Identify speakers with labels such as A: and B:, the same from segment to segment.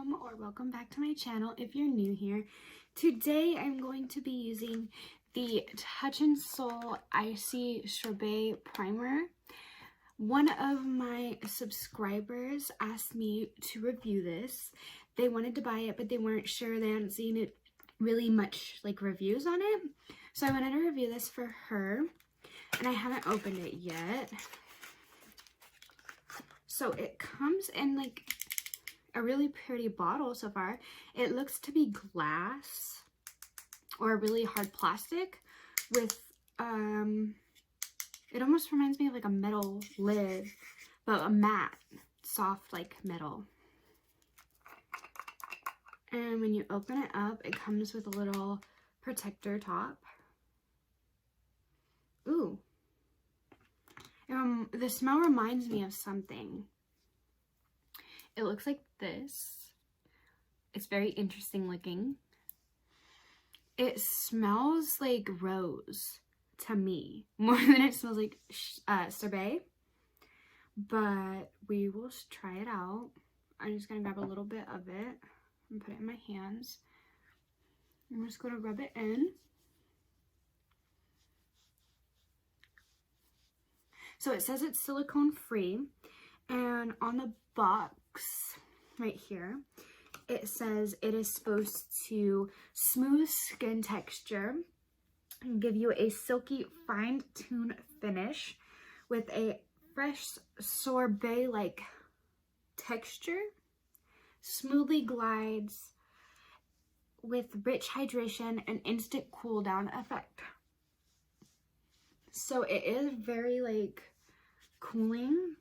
A: or welcome back to my channel if you're new here. Today I'm going to be using the Touch and Soul Icy Sherbet primer. One of my subscribers asked me to review this. They wanted to buy it, but they weren't sure. They hadn't seen it really much like reviews on it. So I wanted to review this for her, and I haven't opened it yet. So it comes in like a really pretty bottle so far. It looks to be glass or a really hard plastic with it almost reminds me of like a metal lid, but a matte, soft like metal. And when you open it up, it comes with a little protector top. Ooh. The smell reminds me of something. It looks like this. It's very interesting looking. It smells like rose to me, more than it smells like sorbet. But we will try it out. I'm just gonna grab a little bit of it and put it in my hands. I'm just gonna rub it in. So it says it's silicone free, and on the box right here it says it is supposed to smooth skin texture and give you a silky fine-tuned finish with a fresh sorbet-like texture, smoothly glides with rich hydration and instant cool down effect. So it is very like cooling,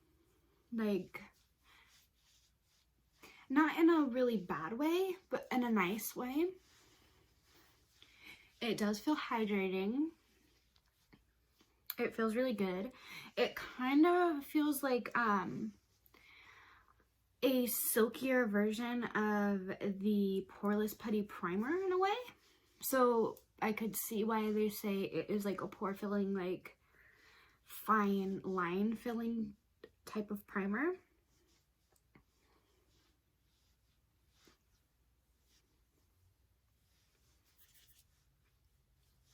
A: like not in a really bad way, but in a nice way. It does feel hydrating. It feels really good. It kind of feels like a silkier version of the Poreless Putty Primer in a way. So I could see why they say it is like a pore filling, like fine line filling type of primer.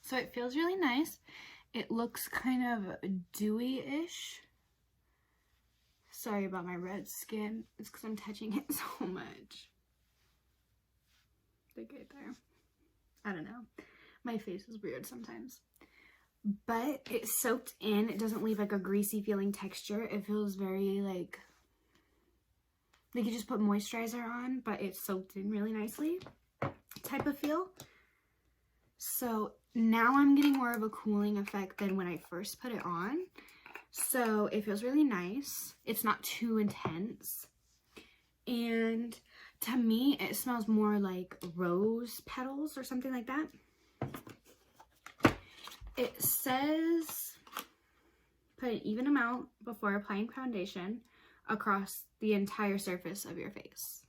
A: So it feels really nice. It looks kind of dewy-ish. Sorry about my red skin. It's because I'm touching it so much. Like right there. I don't know. My face is weird sometimes. But it's soaked in. It doesn't leave like a greasy feeling texture. It feels very like you just put moisturizer on, but it's soaked in really nicely type of feel. So now I'm getting more of a cooling effect than when I first put it on. So it feels really nice. It's not too intense. And to me, it smells more like rose petals or something like that. It says put an even amount before applying foundation across the entire surface of your face.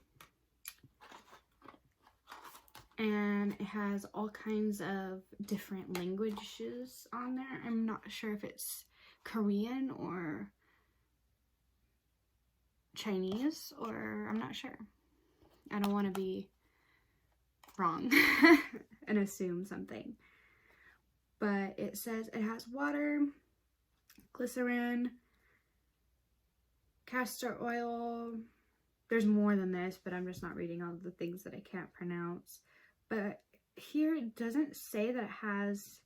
A: And it has all kinds of different languages on there. I'm not sure if it's Korean or Chinese, or I'm not sure. I don't want to be wrong and assume something. But it says it has water, glycerin, castor oil. There's more than this, but I'm just not reading all the things that I can't pronounce. But here it doesn't say that it has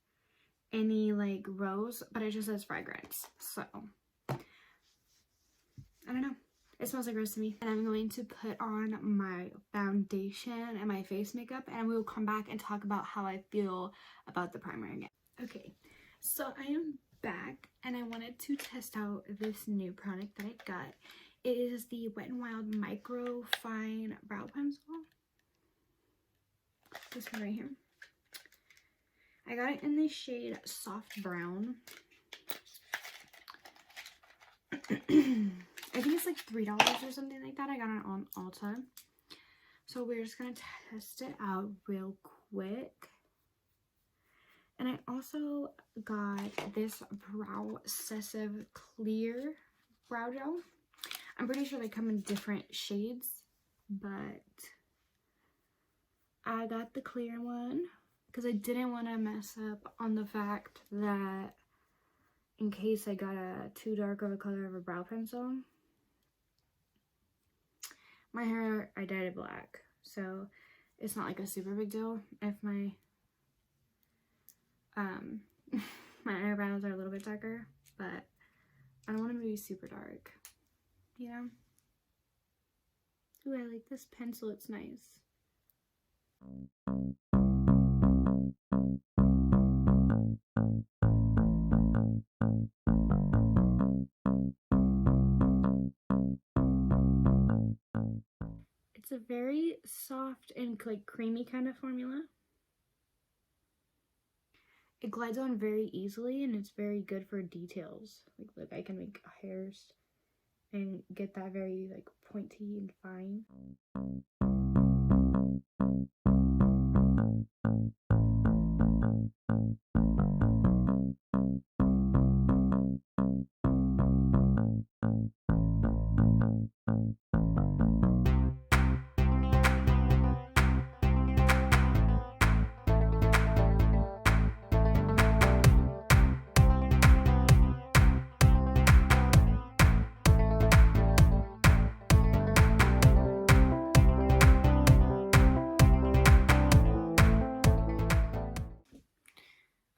A: any like rose, but it just says fragrance. So I don't know. It smells like rose to me. And I'm going to put on my foundation and my face makeup, and we will come back and talk about how I feel about the primer again. Okay, so I am back, and I wanted to test out this new product that I got. It is the Wet n Wild Micro Fine Brow Pencil. This one right here. I got it in the shade Soft Brown. I think it's like $3 or something like that. I got it on Ulta. So we're just gonna test it out real quick. And I also got this Obsessive Clear Brow Gel. I'm pretty sure they come in different shades, but I got the clear one because I didn't want to mess up on the fact that in case I got a too dark of a color of a brow pencil. My hair, I dyed it black, so it's not like a super big deal if my my eyebrows are a little bit darker, but I don't want them to be super dark, you know? Ooh, I like this pencil, it's nice. It's a very soft and like creamy kind of formula. It glides on very easily and it's very good for details. Like look, I can make hairs and get that very like pointy and fine.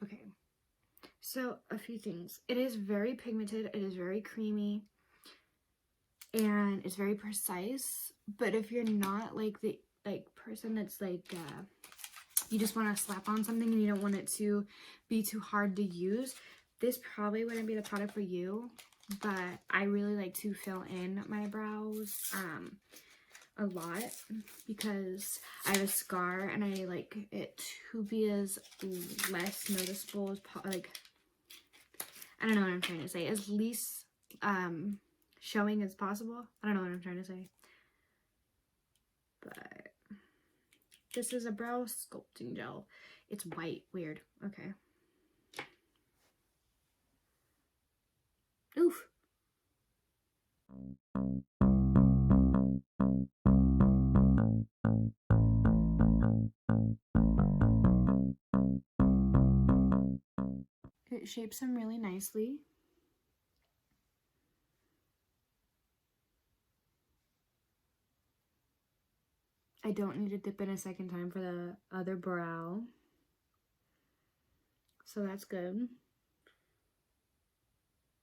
A: Okay, so a few things. It is very pigmented, it is very creamy, and it's very precise. But if you're not like the person that's like you just want to slap on something and you don't want it to be too hard to use, this probably wouldn't be the product for you. But I really like to fill in my brows a lot because I have a scar and I like it to be as less noticeable as like, I don't know what I'm trying to say, as least showing as possible. I don't know what I'm trying to say, but this is a brow sculpting gel. It's white. Weird. Okay. Oof. It shapes them really nicely. I don't need to dip in a second time for the other brow, so that's good.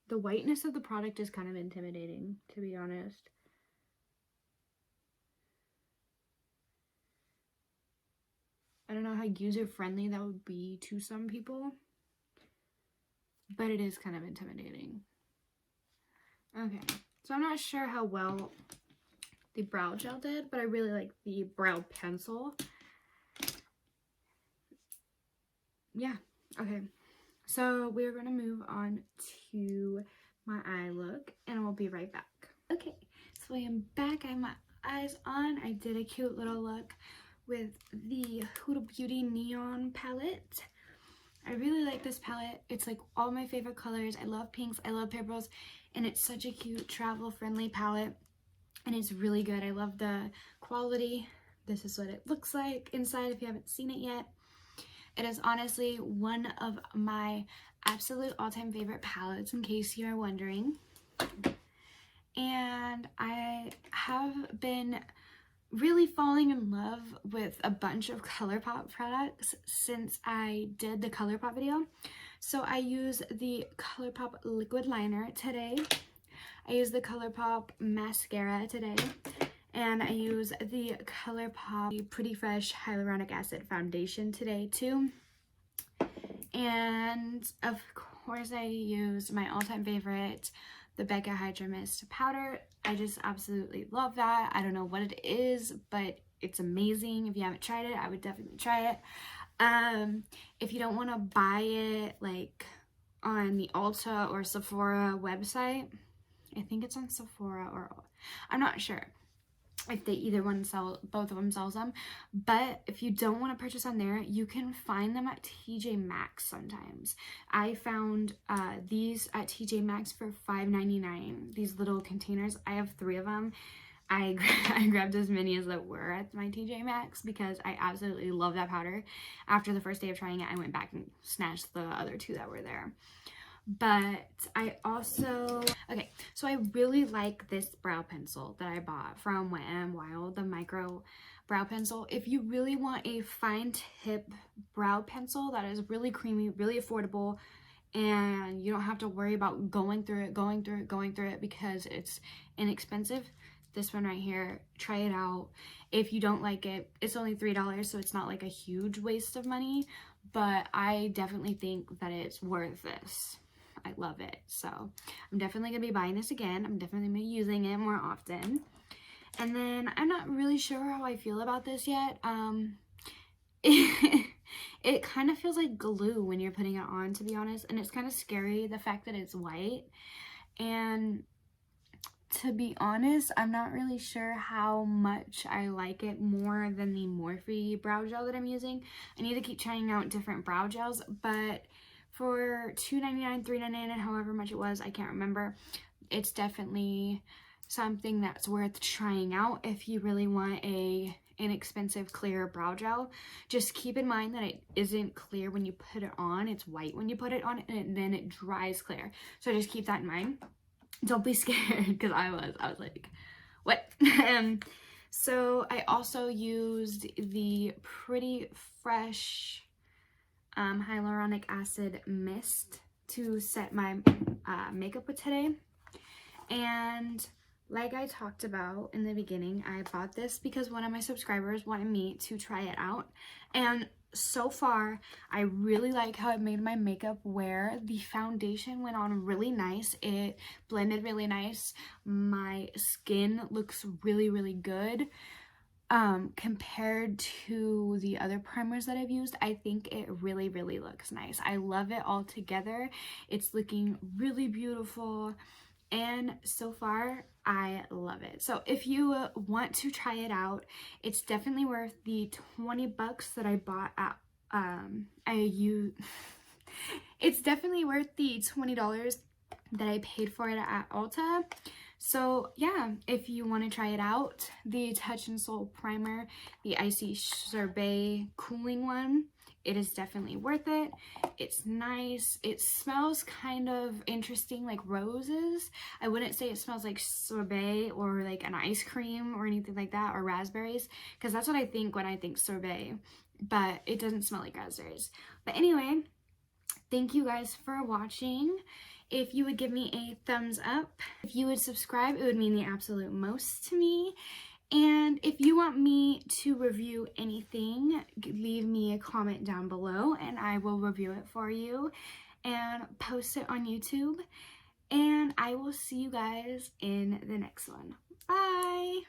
A: The whiteness of the product is kind of intimidating, to be honest. I don't know how user-friendly that would be to some people, but it is kind of intimidating. Okay, so I'm not sure how well the brow gel did, but I really like the brow pencil. Yeah, okay. So we're gonna move on to my eye look and we'll be right back. Okay, so I am back. I have my eyes on. I did a cute little look with the Huda Beauty Neon palette. I really like this palette. It's like all my favorite colors. I love pinks, I love purples, and it's such a cute travel friendly palette and it's really good. I love the quality. This is what it looks like inside if you haven't seen it yet. It is honestly one of my absolute all-time favorite palettes, in case you are wondering. And I have been really falling in love with a bunch of ColourPop products since I did the ColourPop video. So I use the ColourPop liquid liner today. I use the ColourPop mascara today. And I use the ColourPop Pretty Fresh Hyaluronic Acid Foundation today too. And of course I use my all-time favorite, the Becca Hydra Mist powder. I just absolutely love that. I don't know what it is, but it's amazing. If you haven't tried it, I would definitely try it. If you don't want to buy it like on the Ulta or Sephora website, I think it's on Sephora, or I'm not sure if they either one sell, both of them sells them. But if you don't want to purchase on there, you can find them at TJ Maxx sometimes. I found these at TJ Maxx for $5.99, these little containers. I have 3 of them. I grabbed as many as there were at my TJ Maxx because I absolutely love that powder. After the first day of trying it, I went back and snatched the other 2 that were there. But I also, okay, so I really like this brow pencil that I bought from Wet n Wild, the micro brow pencil. If you really want a fine tip brow pencil that is really creamy, really affordable, and you don't have to worry about going through it because it's inexpensive, this one right here, try it out. If you don't like it, it's only $3, so it's not like a huge waste of money, but I definitely think that it's worth this. I love it. So I'm definitely gonna be buying this again. I'm definitely gonna be using it more often. And then I'm not really sure how I feel about this yet. It kind of feels like glue when you're putting it on, to be honest, and it's kind of scary, the fact that it's white. And to be honest, I'm not really sure how much I like it more than the Morphe brow gel that I'm using. I need to keep trying out different brow gels, but for $2.99, $3.99, and however much it was, I can't remember, it's definitely something that's worth trying out if you really want a inexpensive clear brow gel. Just keep in mind that it isn't clear when you put it on, it's white when you put it on, and then it dries clear. So just keep that in mind. Don't be scared, because I was like, what? So I also used the Pretty Fresh hyaluronic acid mist to set my makeup with today. And like I talked about in the beginning, I bought this because one of my subscribers wanted me to try it out, and so far I really like how it made my makeup wear. The foundation went on really nice, it blended really nice, my skin looks really good. Compared to the other primers that I've used, I think it really looks nice. I love it all together. It's looking really beautiful, and so far I love it. So if you want to try it out, it's definitely worth the 20 bucks that I bought at it's definitely worth the $20 that I paid for it at Ulta. So yeah, if you want to try it out, the Touch and Soul primer, the Icy Sherbet cooling one, it is definitely worth it. It's nice. It smells kind of interesting, like roses. I wouldn't say it smells like sorbet or like an ice cream or anything like that, or raspberries, because that's what I think when I think sorbet, but it doesn't smell like raspberries. But anyway, thank you guys for watching. If you would give me a thumbs up, if you would subscribe, it would mean the absolute most to me. And if you want me to review anything, leave me a comment down below and I will review it for you and post it on YouTube. And I will see you guys in the next one. Bye!